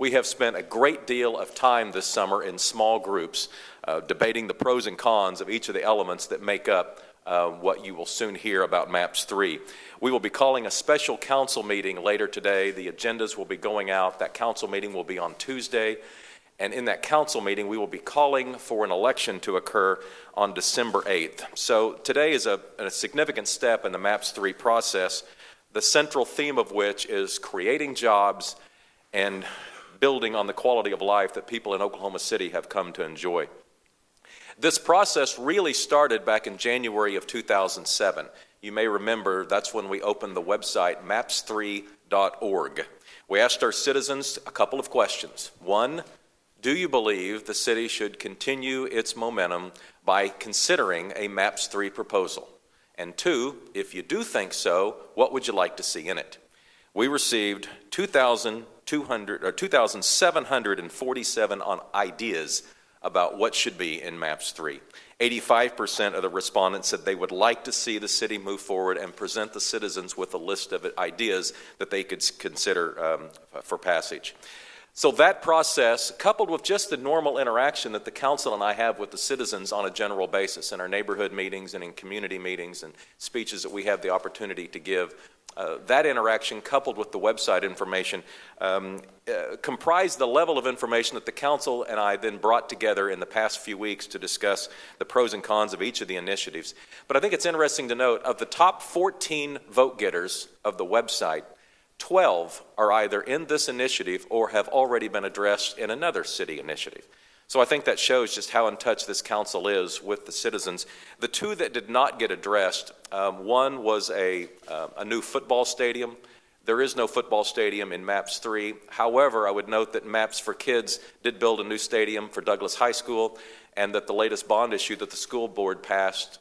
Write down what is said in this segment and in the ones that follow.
We have spent a great deal of time this summer in small groups debating the pros and cons of each of the elements that make up what you will soon hear about MAPS 3. We will be calling a special council meeting later today. The agendas will be going out. That council meeting will be on Tuesday. And in that council meeting, we will be calling for an election to occur on December 8th. So today is a significant step in the MAPS 3 process, the central theme of which is creating jobs and building on the quality of life that people in Oklahoma City have come to enjoy. This process really started back in January of 2007. You may remember that's when we opened the website maps3.org. We asked our citizens a couple of questions. One, do you believe the city should continue its momentum by considering a MAPS 3 proposal? And two, if you do think so, what would you like to see in it? We received 2,747 on ideas about what should be in MAPS 3. 85% of the respondents said they would like to see the city move forward and present the citizens with a list of ideas that they could consider for passage. So that process, coupled with just the normal interaction that the council and I have with the citizens on a general basis in our neighborhood meetings and in community meetings and speeches that we have the opportunity to give, that interaction coupled with the website information comprised the level of information that the council and I then brought together in the past few weeks to discuss the pros and cons of each of the initiatives. But I think it's interesting to note, of the top 14 vote getters of the website, 12 are either in this initiative or have already been addressed in another city initiative. So I think that shows just how in touch this council is with the citizens. The two that did not get addressed, one was a new football stadium. There is no football stadium in MAPS 3. However, I would note that MAPS for Kids did build a new stadium for Douglas High School, and that the latest bond issue that the school board passed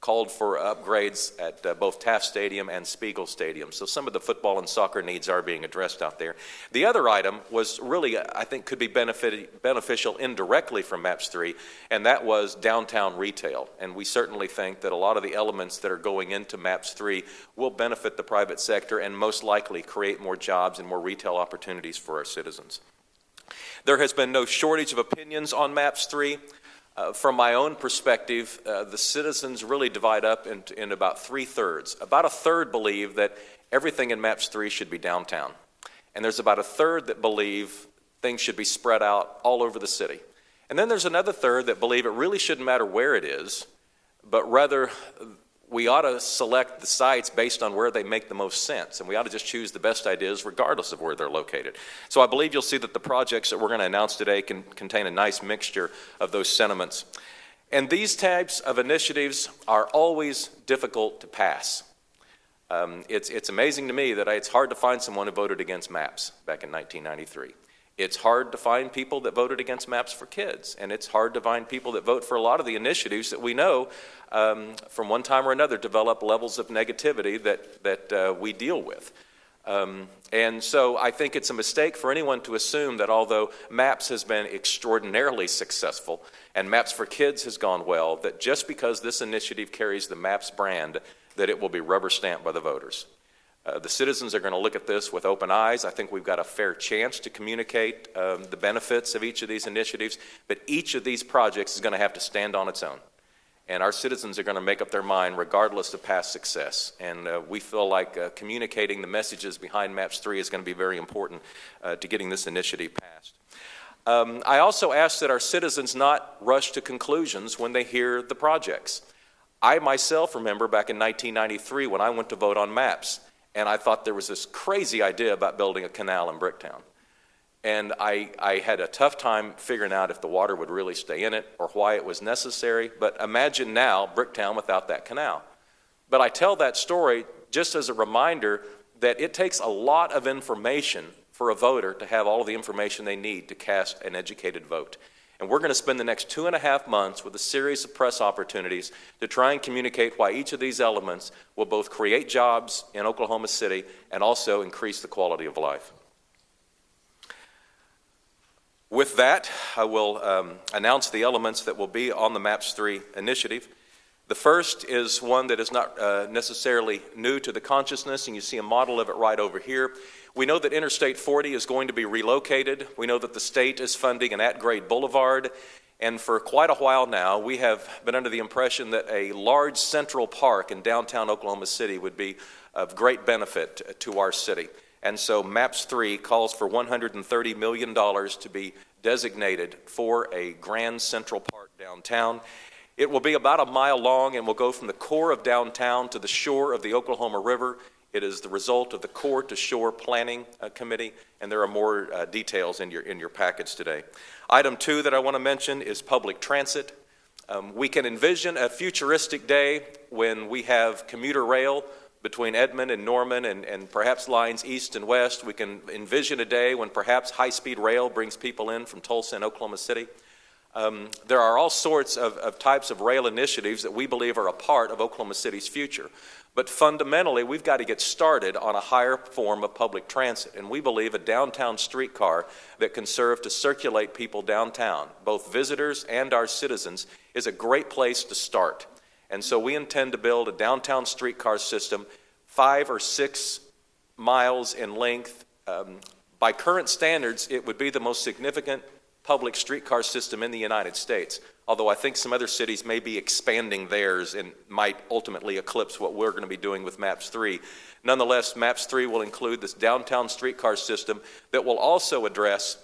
called for upgrades at both Taft Stadium and Spiegel Stadium. So some of the football and soccer needs are being addressed out there. The other item was really, I think, could be beneficial indirectly from MAPS 3, and that was downtown retail. And we certainly think that a lot of the elements that are going into MAPS 3 will benefit the private sector and most likely create more jobs and more retail opportunities for our citizens. There has been no shortage of opinions on MAPS 3. From my own perspective, the citizens really divide up in about 3/3. About a third believe that everything in MAPS 3 should be downtown. And there's about a third that believe things should be spread out all over the city. And then there's another third that believe it really shouldn't matter where it is, but rather we ought to select the sites based on where they make the most sense, and we ought to just choose the best ideas regardless of where they're located. So I believe you'll see that the projects that we're going to announce today can contain a nice mixture of those sentiments. And these types of initiatives are always difficult to pass. It's amazing to me that it's hard to find someone who voted against MAPS back in 1993. It's hard to find people that voted against MAPS for Kids, and it's hard to find people that vote for a lot of the initiatives that we know from one time or another develop levels of negativity that we deal with. And so I think it's a mistake for anyone to assume that although MAPS has been extraordinarily successful and MAPS for Kids has gone well, that just because this initiative carries the MAPS brand, that it will be rubber stamped by the voters. The citizens are going to look at this with open eyes. I think we've got a fair chance to communicate the benefits of each of these initiatives, but each of these projects is going to have to stand on its own. And our citizens are going to make up their mind regardless of past success. And we feel like communicating the messages behind MAPS 3 is going to be very important to getting this initiative passed. I also ask that our citizens not rush to conclusions when they hear the projects. I myself remember back in 1993 when I went to vote on MAPS, and I thought there was this crazy idea about building a canal in Bricktown. And I had a tough time figuring out if the water would really stay in it or why it was necessary. But imagine now Bricktown without that canal. But I tell that story just as a reminder that it takes a lot of information for a voter to have all of the information they need to cast an educated vote. And we're going to spend the next 2.5 months with a series of press opportunities to try and communicate why each of these elements will both create jobs in Oklahoma City and also increase the quality of life. With that, I will announce the elements that will be on the MAPS 3 initiative. The first is one that is not necessarily new to the consciousness, and you see a model of it right over here. We know that Interstate 40 is going to be relocated. We know that the state is funding an at-grade boulevard, and for quite a while now, we have been under the impression that a large central park in downtown Oklahoma City would be of great benefit to our city. And so MAPS 3 calls for $130 million to be designated for a grand central park downtown. It will be about a mile long and will go from the core of downtown to the shore of the Oklahoma River. It is the result of the Core to Shore Planning Committee, and there are more details in your package today. Item 2 that I want to mention is public transit. We can envision a futuristic day when we have commuter rail between Edmond and Norman and perhaps lines east and west. We can envision a day when perhaps high-speed rail brings people in from Tulsa and Oklahoma City. There are all sorts of types of rail initiatives that we believe are a part of Oklahoma City's future. But fundamentally, we've got to get started on a higher form of public transit. And we believe a downtown streetcar that can serve to circulate people downtown, both visitors and our citizens, is a great place to start. And so we intend to build a downtown streetcar system 5 or 6 miles in length. By current standards, it would be the most significant public streetcar system in the United States, although I think some other cities may be expanding theirs and might ultimately eclipse what we're going to be doing with MAPS 3. Nonetheless, MAPS 3 will include this downtown streetcar system that will also address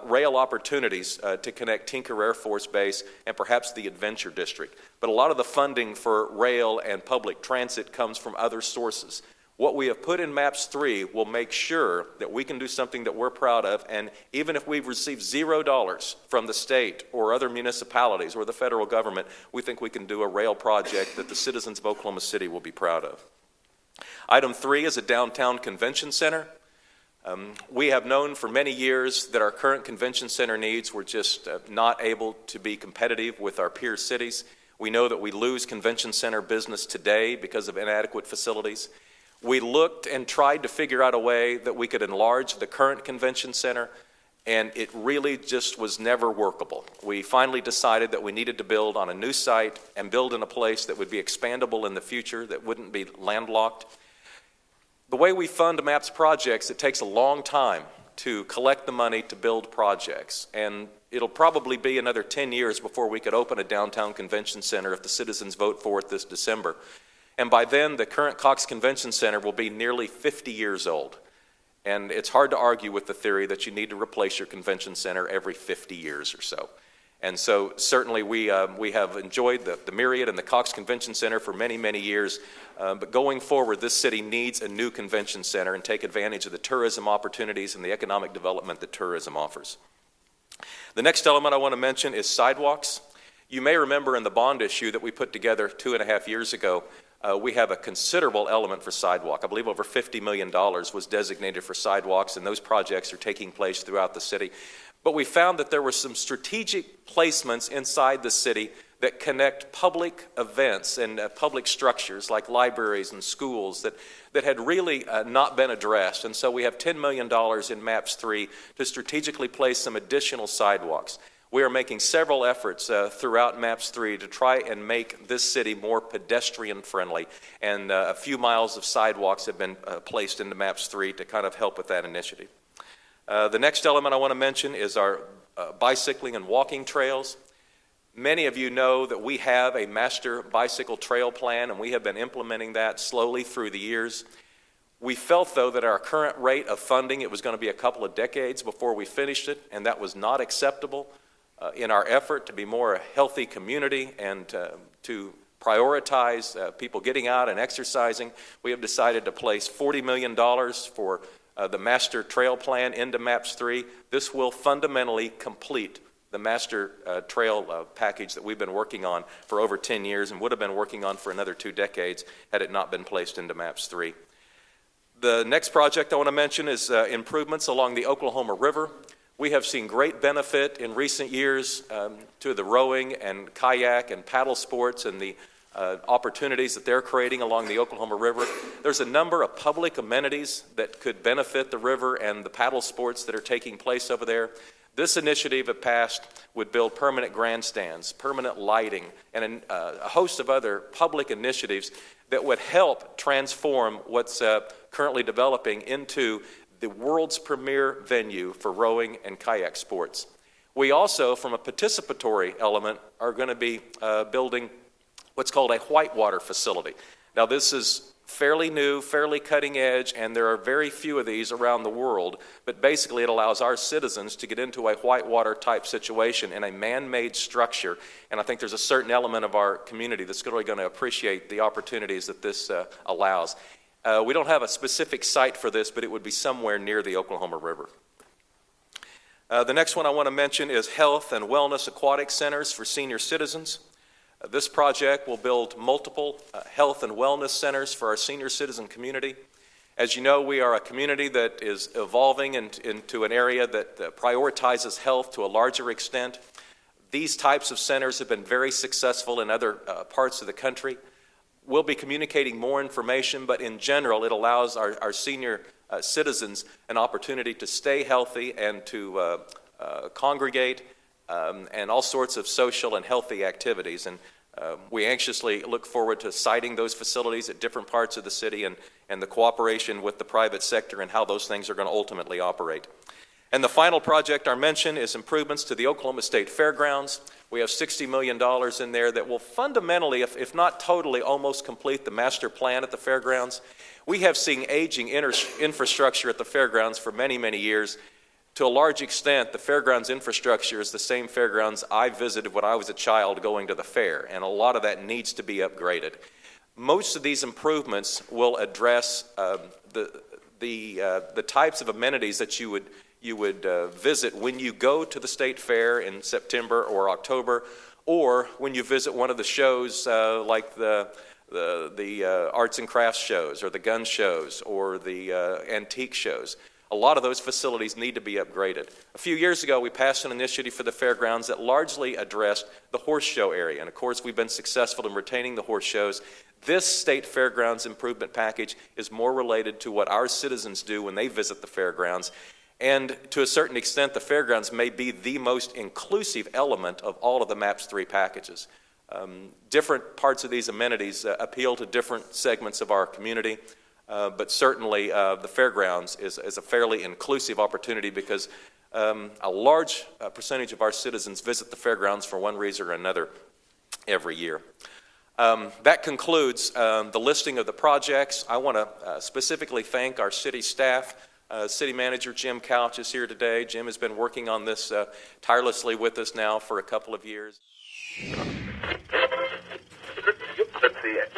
rail opportunities to connect Tinker Air Force Base and perhaps the Adventure District. But a lot of the funding for rail and public transit comes from other sources. What we have put in MAPS 3 will make sure that we can do something that we're proud of, and even if we've received $0 from the state or other municipalities or the federal government, we think we can do a rail project that the citizens of Oklahoma City will be proud of. Item 3 is a downtown convention center. We have known for many years that our current convention center needs were just not able to be competitive with our peer cities. We know that we lose convention center business today because of inadequate facilities. We looked and tried to figure out a way that we could enlarge the current convention center, and it really just was never workable. We finally decided that we needed to build on a new site and build in a place that would be expandable in the future, that wouldn't be landlocked. The way we fund MAPS projects, it takes a long time to collect the money to build projects, and it'll probably be another 10 years before we could open a downtown convention center if the citizens vote for it this December. And by then, the current Cox Convention Center will be nearly 50 years old. And it's hard to argue with the theory that you need to replace your convention center every 50 years or so. And so certainly we have enjoyed the Myriad and the Cox Convention Center for many, many years. But going forward, this city needs a new convention center and take advantage of the tourism opportunities and the economic development that tourism offers. The next element I want to mention is sidewalks. You may remember in the bond issue that we put together 2.5 years ago, we have a considerable element for sidewalk. I believe over $50 million was designated for sidewalks, and those projects are taking place throughout the city. But we found that there were some strategic placements inside the city that connect public events and public structures like libraries and schools that had really not been addressed. And so we have $10 million in MAPS 3 to strategically place some additional sidewalks. We are making several efforts throughout MAPS 3 to try and make this city more pedestrian-friendly, and a few miles of sidewalks have been placed into MAPS 3 to kind of help with that initiative. The next element I want to mention is our bicycling and walking trails. Many of you know that we have a master bicycle trail plan, and we have been implementing that slowly through the years. We felt, though, that our current rate of funding, it was going to be a couple of decades before we finished it, and that was not acceptable. In our effort to be more a healthy community and to prioritize people getting out and exercising, we have decided to place $40 million for the Master Trail Plan into MAPS 3. This will fundamentally complete the Master Trail package that we've been working on for over 10 years and would have been working on for another 2 decades had it not been placed into MAPS 3. The next project I want to mention is improvements along the Oklahoma River. We have seen great benefit in recent years to the rowing and kayak and paddle sports and the opportunities that they're creating along the Oklahoma River. There's a number of public amenities that could benefit the river and the paddle sports that are taking place over there. This initiative, if passed, would build permanent grandstands, permanent lighting, and a host of other public initiatives that would help transform what's currently developing into the world's premier venue for rowing and kayak sports. We also, from a participatory element, are going to be building what's called a whitewater facility. Now, this is fairly new, fairly cutting edge, and there are very few of these around the world, but basically it allows our citizens to get into a whitewater type situation in a man-made structure, and I think there's a certain element of our community that's really going to appreciate the opportunities that this allows. We don't have a specific site for this, but it would be somewhere near the Oklahoma River. The next one I want to mention is health and wellness aquatic centers for senior citizens. This project will build multiple health and wellness centers for our senior citizen community. As you know, we are a community that is evolving into an area that prioritizes health to a larger extent. These types of centers have been very successful in other parts of the country. We'll be communicating more information, but in general, it allows our senior citizens an opportunity to stay healthy and to congregate and all sorts of social and healthy activities. And we anxiously look forward to siting those facilities at different parts of the city and the cooperation with the private sector and how those things are going to ultimately operate. And the final project I mentioned is improvements to the Oklahoma State Fairgrounds. We have $60 million in there that will fundamentally, if not totally, almost complete the master plan at the fairgrounds. We have seen aging infrastructure at the fairgrounds for many, many years. To a large extent, the fairgrounds infrastructure is the same fairgrounds I visited when I was a child going to the fair, and a lot of that needs to be upgraded. Most of these improvements will address the types of amenities that you would visit when you go to the state fair in September or October, or when you visit one of the shows like the arts and crafts shows or the gun shows or the antique shows. A lot of those facilities need to be upgraded. A few years ago, we passed an initiative for the fairgrounds that largely addressed the horse show area. And of course, we've been successful in retaining the horse shows. This state fairgrounds improvement package is more related to what our citizens do when they visit the fairgrounds. And to a certain extent, the fairgrounds may be the most inclusive element of all of the MAPS 3 packages. Different parts of these amenities appeal to different segments of our community. But certainly the fairgrounds is a fairly inclusive opportunity because a large percentage of our citizens visit the fairgrounds for one reason or another every year. That concludes the listing of the projects. I want to specifically thank our city staff. City Manager Jim Couch is here today. Jim has been working on this tirelessly with us now for a couple of years. Let's see it.